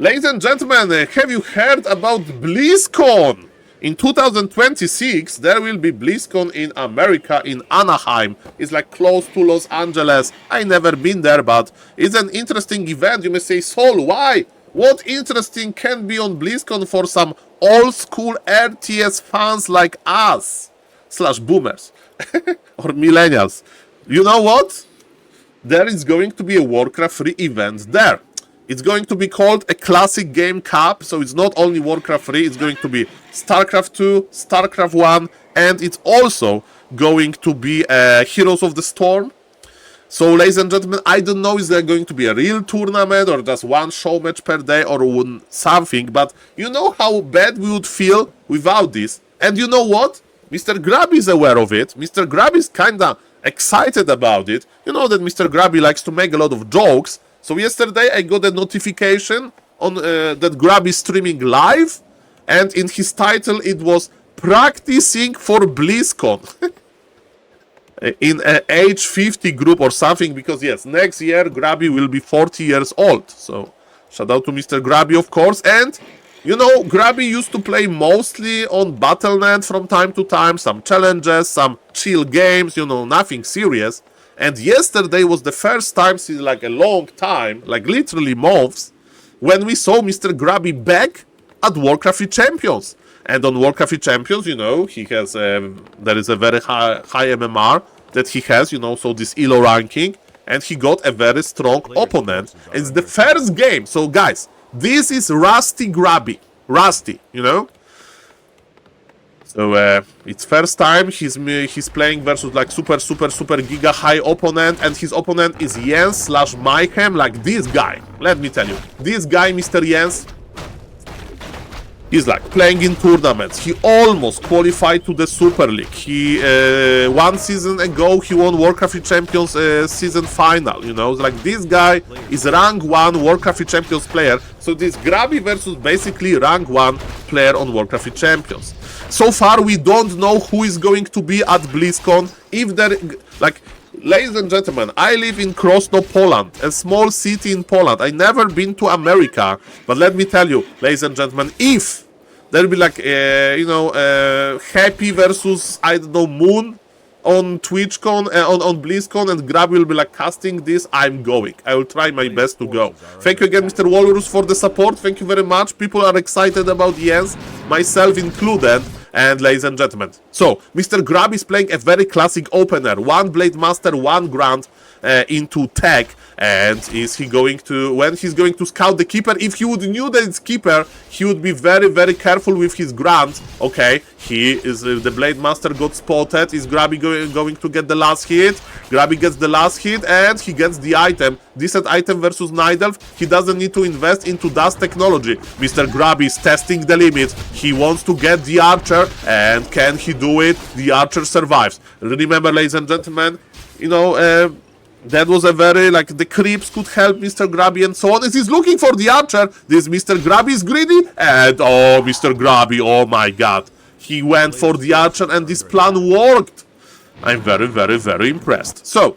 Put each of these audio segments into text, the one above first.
Ladies and gentlemen, have you heard about Blizzcon? In 2026, there will be Blizzcon in America, in Anaheim. It's like close to Los Angeles. I never been there, but it's an interesting event. You may say, Saul, why? What interesting can be on Blizzcon for some old school RTS fans like us? Slash boomers. Or millennials. You know what? There is going to be a Warcraft 3 event there. It's going to be called a Classic Game Cup, so it's not only Warcraft 3, it's going to be StarCraft 2, StarCraft 1, and it's also going to be Heroes of the Storm. So, ladies and gentlemen, I don't know if there going to be a real tournament or just one show match per day or something, but you know how bad we would feel without this. And you know what? Mr. Grubby is aware of it. Mr. Grubby is kinda excited about it. You know that Mr. Grubby likes to make a lot of jokes. So yesterday I got a notification on that Grubby is streaming live, and in his title it was practicing for BlizzCon in an age 50 group or something, because yes, next year Grubby will be 40 years old. So shout out to Mr. Grubby, of course. And you know, Grubby used to play mostly on Battle.net from time to time, some challenges, some chill games, you know, nothing serious. And yesterday was the first time since like a long time, like literally months, when we saw Mr. Grubby back at Warcraft Champions. And on Warcraft Champions, you know, he has there is a very high MMR that he has, you know, so this ELO ranking, and he got a very strong opponent. It's the first game. So guys, this is Rusty Grubby. Rusty, you know? So it's first time he's playing versus like super giga high opponent, and his opponent is Jens slash Mayhem, like this guy. Let me tell you, this guy, Mr. Jens, he's like playing in tournaments. He almost qualified to the Super League. He 1 season ago he won Warcraft Champions season final. You know, like this guy is rank 1 Warcraft Champions player. So this Grubby versus basically rank 1 player on Warcraft Champions. So far we don't know who is going to be at BlizzCon. If there, like, ladies and gentlemen, I live in Krosno, Poland, a small city in Poland. I never been to America, but let me tell you, ladies and gentlemen, if there will be like, you know, Happy versus, I don't know, Moon on TwitchCon, on BlizzCon, and Grubby will be like casting this, I'm going. I will try my best to go. Thank you again, Mr. Walrus, for the support. Thank you very much. People are excited about Jens, myself included. And ladies and gentlemen, so Mr. Grubby is playing a very classic opener, 1 Blade Master, 1 Grant into tech. And is he going to, when he's going to scout the keeper, if he would knew that it's keeper, he would be very careful with his Grant. Okay, he is the Blade Master got spotted. Is Grubby going to get the last hit? Grubby gets the last hit, and he gets the item. Decent item versus Night Elf. He doesn't need to invest into dust technology. Mr. Grubby is testing the limit. He wants to get the archer, and can he do it? The archer survives. Remember, ladies and gentlemen, you know, that was a very, like, the creeps could help Mr. Grubby and so on. As he's looking for the archer, this Mr. Grubby is greedy, and oh, Mr. Grubby, oh my god. He went for the archer, and this plan worked. I'm very impressed. So,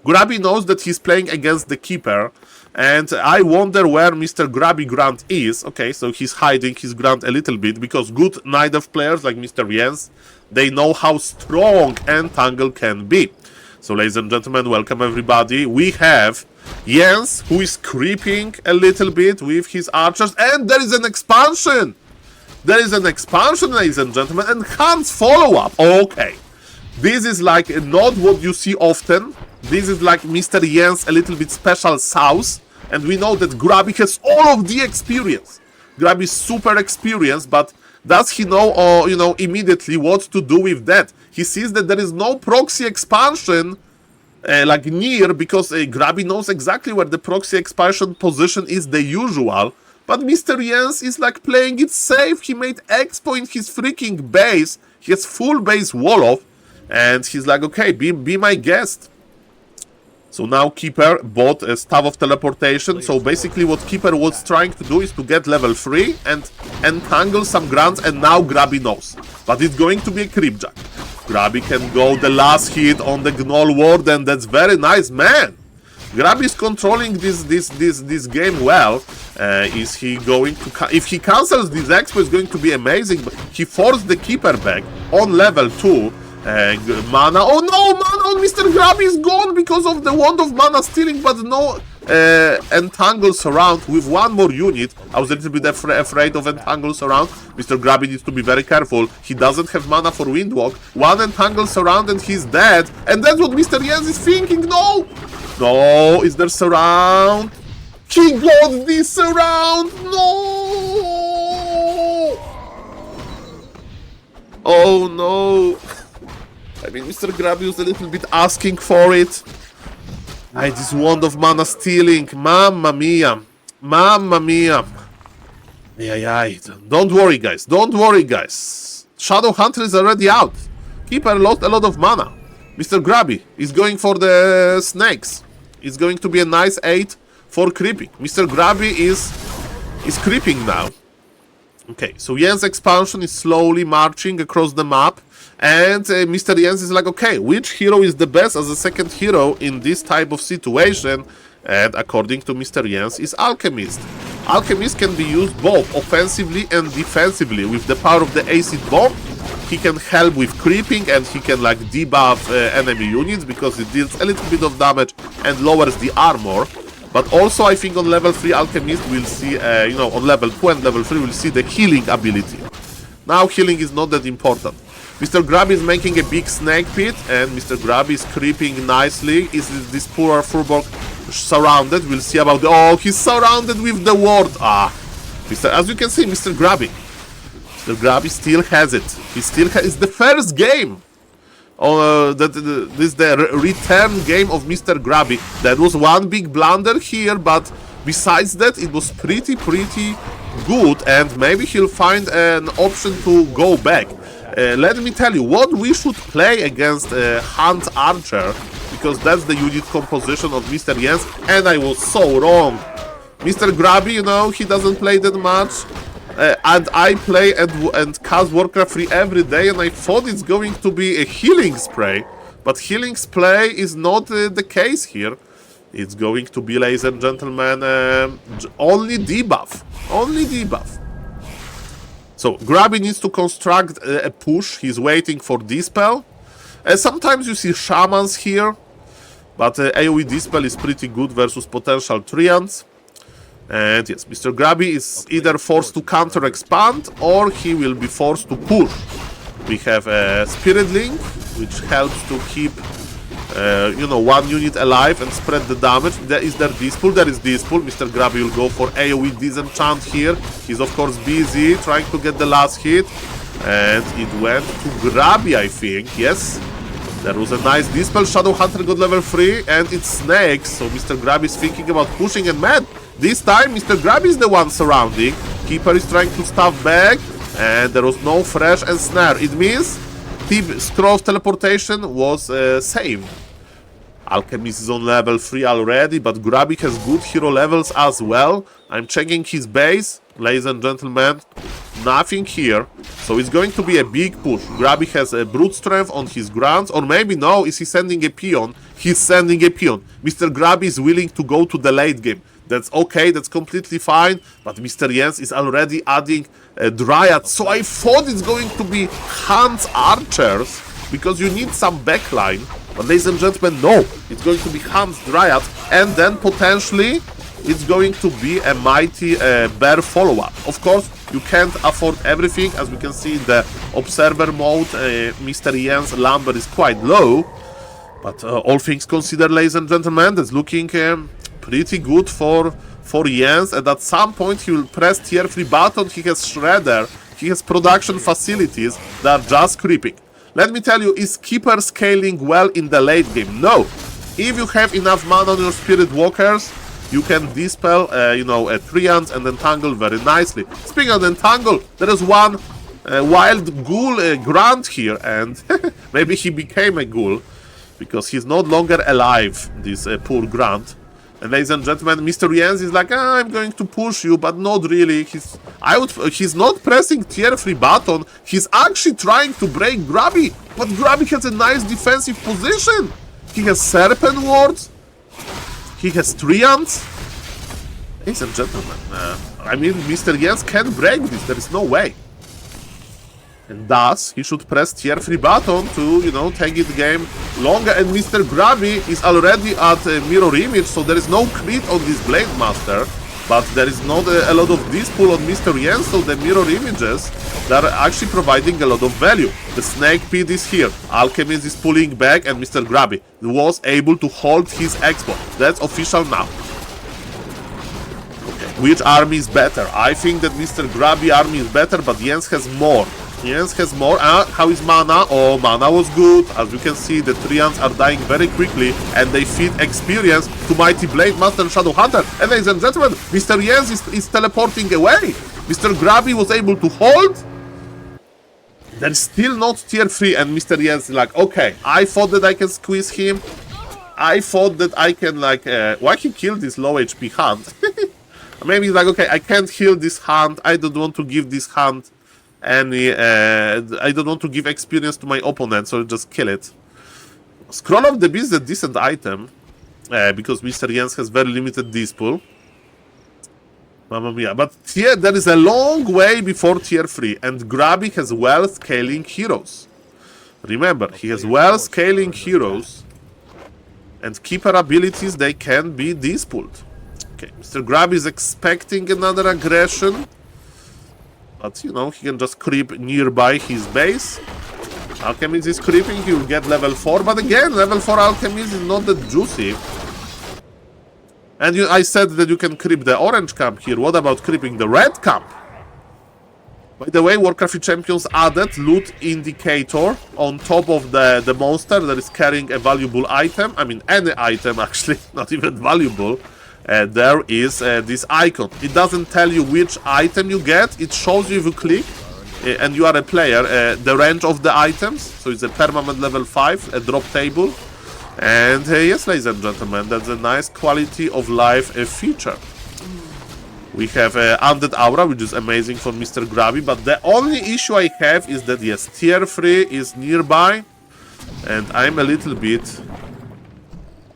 Grubby knows that he's playing against the keeper, and I wonder where Mr. Grubby Grant is. Okay, so he's hiding his Grant a little bit, because good Night Elf players like Mr. Jens, they know how strong Entangle can be. So, ladies and gentlemen, welcome everybody. We have Jens, who is creeping a little bit with his archers, and there is an expansion. There is an expansion, ladies and gentlemen, enhanced follow-up. Okay, this is like not what you see often. This is like Mr. Jens, a little bit special sauce, and we know that Grubby has all of the experience. Grubby is super experienced, but does he know, or you know, immediately what to do with that? He sees that there is no proxy expansion like near, because Grubby knows exactly where the proxy expansion position is, the usual. But Mr. Jens is like playing it safe. He made expo in his freaking base. He has full base wall off, and he's like, okay, be my guest. So now Keeper bought a Staff of Teleportation. So basically what Keeper was trying to do is to get level 3 and entangle some grants, and now Grubby knows. But it's going to be a Creepjack. Grubby can go the last hit on the Gnoll Ward, and that's very nice, man. Grubby is controlling this game well. Is he going to... If he cancels this expo, it's going to be amazing. But he forced the Keeper back on level 2. Mana... Oh no! Mana on Mr. Grubby is gone because of the Wand of Mana stealing, but no... Entangle Surround with one more unit. I was a little bit afraid of Entangle Surround. Mr. Grubby needs to be very careful. He doesn't have mana for Windwalk. One Entangle Surround and he's dead. And that's what Mr. Jens is thinking. No! No! Is there Surround? He got this Surround! No! Oh no! I mean, Mr. Grubby was a little bit asking for it. This Wand of Mana stealing. Mamma mia. Mamma mia. Don't worry, guys. Don't worry, guys. Shadow Hunter is already out. Keeper lost a lot of mana. Mr. Grubby is going for the snakes. It's going to be a nice 8 for creeping. Mr. Grubby is creeping now. Okay, so Jens' expansion is slowly marching across the map. And Mr. Jens is like, okay, which hero is the best as a second hero in this type of situation? And according to Mr. Jens, is Alchemist. Alchemist can be used both offensively and defensively. With the power of the acid bomb, he can help with creeping and he can like debuff enemy units because it deals a little bit of damage and lowers the armor. But also, I think on level 3 Alchemist we'll see, on level 2 and level 3 we'll see the healing ability. Now healing is not that important. Mr. Grubby is making a big snake pit, and Mr. Grubby is creeping nicely. Is this poor Furbolg surrounded? We'll see about the... Oh, he's surrounded with the ward. As you can see, Mr. Grubby. Mr. Grubby still has it. He still has... It's the first game. This is the return game of Mr. Grubby. That was one big blunder here, but besides that, it was pretty good, and maybe he'll find an option to go back. Let me tell you what we should play against Hunt Archer, because that's the unit composition of Mr. Jens, and I was so wrong. Mr. Grubby, he doesn't play that much, and I play and cast Warcraft 3 every day, and I thought it's going to be a healing spray, but healing spray is not the case here. It's going to be, ladies and gentlemen, only debuff. Only debuff. So, Grubby needs to construct a push. He's waiting for Dispel. Sometimes you see Shamans here, but AoE Dispel is pretty good versus potential Treants. And yes, Mr. Grubby is either forced to counter-expand, or he will be forced to push. We have a Spirit Link, which helps to keep, one unit alive and spread the damage. Is there Dispel? There is Dispel. Mr. Grubby will go for AoE Disenchant here. He's of course busy trying to get the last hit. And it went to Grubby, I think. Yes. There was a nice Dispel. Shadow Hunter got level 3 and it's snakes. So Mr. Grubby is thinking about pushing, and man, this time Mr. Grubby is the one surrounding. Keeper is trying to stuff back. And there was no Fresh and Snare. It means Scroll of Teleportation was saved. Alchemist is on level 3 already, but Grubby has good hero levels as well. I'm checking his base, ladies and gentlemen. Nothing here. So it's going to be a big push. Grubby has a Brute Strength on his grants, or maybe no, is he sending a Peon? He's sending a Peon. Mr. Grubby is willing to go to the late game. That's okay, that's completely fine, but Mr. Jens is already adding a Dryad, so I thought it's going to be Hunt Archers, because you need some backline, but ladies and gentlemen, no, it's going to be Hunt's Dryad, and then potentially it's going to be a mighty Bear follow-up. Of course, you can't afford everything, as we can see in the Observer mode, Mr. Jens' lumber is quite low, but all things considered, ladies and gentlemen, that's looking pretty good for Jens, and at some point he will press tier 3 button. He has Shredder, he has production facilities that are just creeping. Let me tell you, is Keeper scaling well in the late game? No. If you have enough mana on your Spirit Walkers, you can Dispel, a Treant and Entangle very nicely. Speaking of Entangle, there is one wild ghoul grunt here, and maybe he became a ghoul, because he's no longer alive, this poor grunt. And ladies and gentlemen, Mr. Jens is like, I'm going to push you, but not really. He's not pressing tier 3 button. He's actually trying to break Grubby, but Grubby has a nice defensive position. He has Serpent Wards. He has Treants? Ladies and gentlemen, I mean, Mr. Jens can break this, there is no way. And thus, he should press tier 3 button to, you know, take it game longer. And Mr. Grubby is already at mirror image, so there is no crit on this Blade Master. But there is not a lot of dispull on Mr. Jens, so the mirror images, that are actually providing a lot of value. The Snake Pit is here, Alchemist is pulling back, and Mr. Grubby was able to hold his expo. That's official now. Okay, which army is better? I think that Mr. Grubby army is better, but Jens has more. Jens has more. How is mana? Oh, mana was good. As you can see, the Treants are dying very quickly, and they feed experience to Mighty Blade Master and Shadow Hunter. And ladies and gentlemen, Mr. Jens is teleporting away. Mr. Grubby was able to hold. There's still not tier 3, and Mr. Jens is like, okay, I thought that I can squeeze him. I thought that I can, like, why he killed this low HP hunt? Maybe he's like, okay, I can't heal this hunt. I don't want to give this hunt any, I don't want to give experience to my opponent, so just kill it. Scroll of the Beast is a decent item, because Mr. Jens has very limited dispull. Mamma mia. But here, there is a long way before tier 3, and Grubby has well-scaling heroes. Remember, he has well-scaling heroes, and keeper abilities, they can be dispulled. Okay, Mr. Grubby is expecting another aggression. But, you know, he can just creep nearby his base. Alchemist is creeping, he will get level 4. But again, level 4 Alchemist is not that juicy. And I said that you can creep the orange camp here. What about creeping the red camp? By the way, Warcraft Champions added loot indicator on top of the monster that is carrying a valuable item. I mean, any item, actually, not even valuable. There is this icon. It doesn't tell you which item you get. It shows you if you click and you are a player the range of the items. So it's a permanent level 5, a drop table. And yes, ladies and gentlemen, that's a nice quality of life feature. We have Undead Aura, which is amazing for Mr. Grubby. But the only issue I have is that, yes, tier 3 is nearby. And I'm a little bit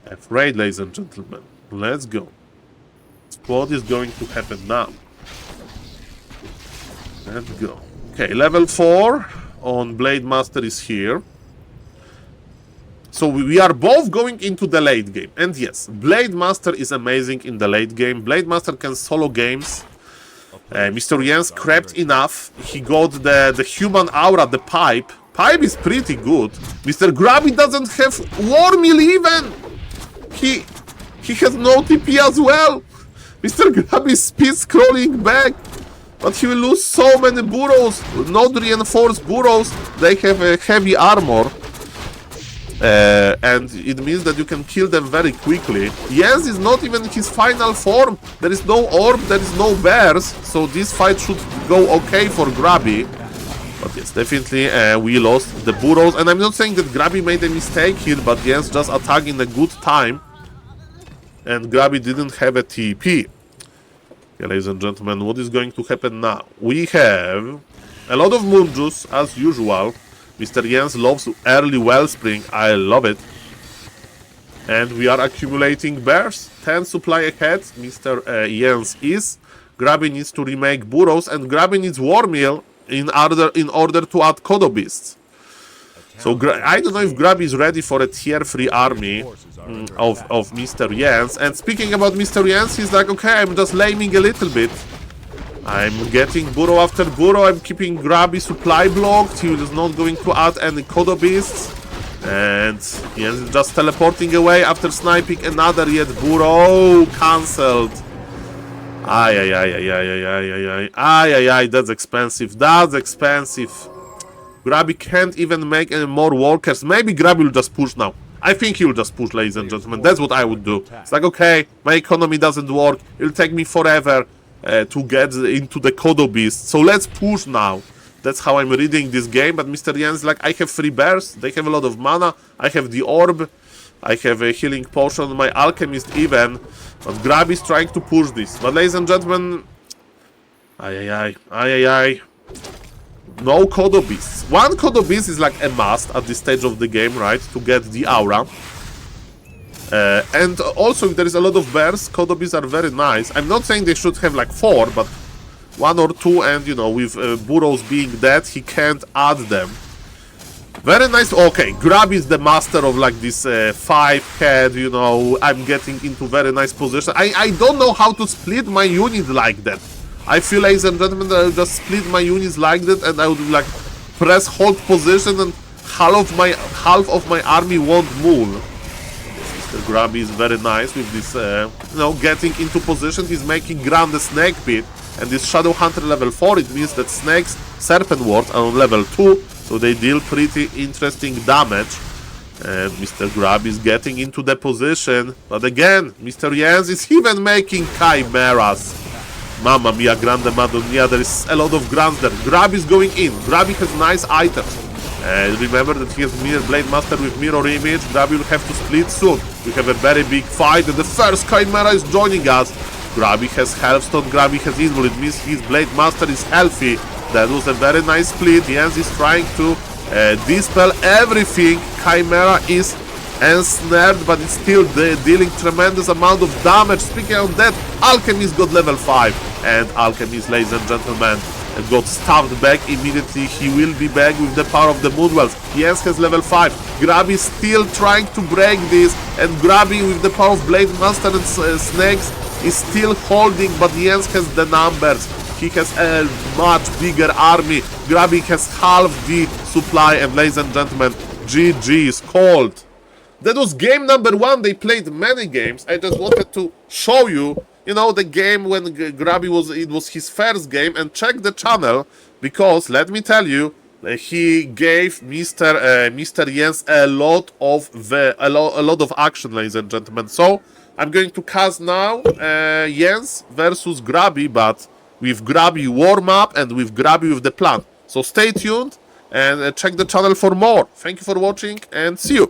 afraid, ladies and gentlemen. Let's go. What is going to happen now? Let's go. Okay, level 4 on Blade Master is here. So we are both going into the late game. And yes, Blade Master is amazing in the late game. Blade Master can solo games. Mr. Jens crept enough. He got the human aura, the pipe. Pipe is pretty good. Mr. Grubby doesn't have War Mill even. He has no TP as well. Mr. Grubby is speed scrolling back. But he will lose so many burrows. Not reinforced burrows. They have a heavy armor. And it means that you can kill them very quickly. Jens is not even in his final form. There is no orb, there is no bears. So this fight should go okay for Grubby. But yes, definitely we lost the burrows. And I'm not saying that Grubby made a mistake here, but Jens just attacked in a good time. And Grubby didn't have a TP. Okay, ladies and gentlemen, what is going to happen now? We have a lot of moon juice, as usual. Mr. Jens loves early wellspring. I love it. And we are accumulating bears. 10 supply ahead. Mr. Jens is. Grubby needs to remake burrows. And Grubby needs War Mill in order to add Kodo Beasts. So I don't know if Grubby is ready for a tier 3 army of Mr. Jens. And speaking about Mr. Jens, he's like, okay, I'm just laming a little bit. I'm getting burrow after burrow. I'm keeping Grubby supply blocked. He is not going to add any Kodo Beasts. And Jens is just teleporting away after sniping another yet burrow. Cancelled. Ay, that's expensive. That's expensive. Grubby can't even make any more workers. Maybe Grubby will just push now. I think he will just push, ladies and gentlemen. That's what I would do. It's like, okay, my economy doesn't work. It'll take me forever to get into the Kodo Beast. So let's push now. That's how I'm reading this game. But Mr. Jens is like, I have 3 bears. They have a lot of mana. I have the orb. I have a healing potion. My alchemist even. But Grubby is trying to push this. But ladies and gentlemen, no Kodo Beasts. One Kodo Beast is like a must at this stage of the game, right? To get the aura. And also, if there is a lot of bears, Kodobis are very nice. I'm not saying they should have like 4, but 1 or 2, and you know, with Burrows being dead, he can't add them. Very nice. Okay, Grubby is the master of like this 5-head, you know, I'm getting into very nice position. I don't know how to split my unit like that. I feel, ladies and gentlemen, that I'll just split my units like that, and I would like press hold position, and half of my army won't move. Mr. Grubby is very nice with this, you know, getting into position. He's making Grand the Snake Pit, and this Shadow Hunter level 4, it means that snakes, serpent wards are on level 2, so they deal pretty interesting damage. And Mr. Grubby is getting into the position, but again, Mr. Jens is even making chimeras. Mamma mia, grande madonna mia, there is a lot of grunts there. Grubby is going in. Grubby has nice items. Remember that he has Blade Master with Mirror Image. Grubby will have to split soon. We have a very big fight, and the first Chimera is joining us. Grubby has Healthstone, Grubby has Invul. It means his Blade Master is healthy. That was a very nice split. Jens is trying to dispel everything. Chimera is ensnared, but it's still dealing tremendous amount of damage. Speaking of that, Alchemist got level 5, and Alchemist, ladies and gentlemen, got stabbed back immediately. He will be back with the power of the Moonwells. Jens has level 5. Grubby is still trying to break this, and Grubby with the power of Blade Master and Snakes is still holding, but Jens has the numbers. He has a much bigger army. Grubby has half the supply, and ladies and gentlemen, GG is called. That was game number 1. They played many games. I just wanted to show you, you know, the game when Grubby was his first game, and check the channel, because let me tell you, he gave Mr. Jens a lot of action, ladies and gentlemen. So I'm going to cast now Jens versus Grubby, but with Grubby warm up and with Grubby with the plan. So stay tuned and check the channel for more. Thank you for watching, and see you.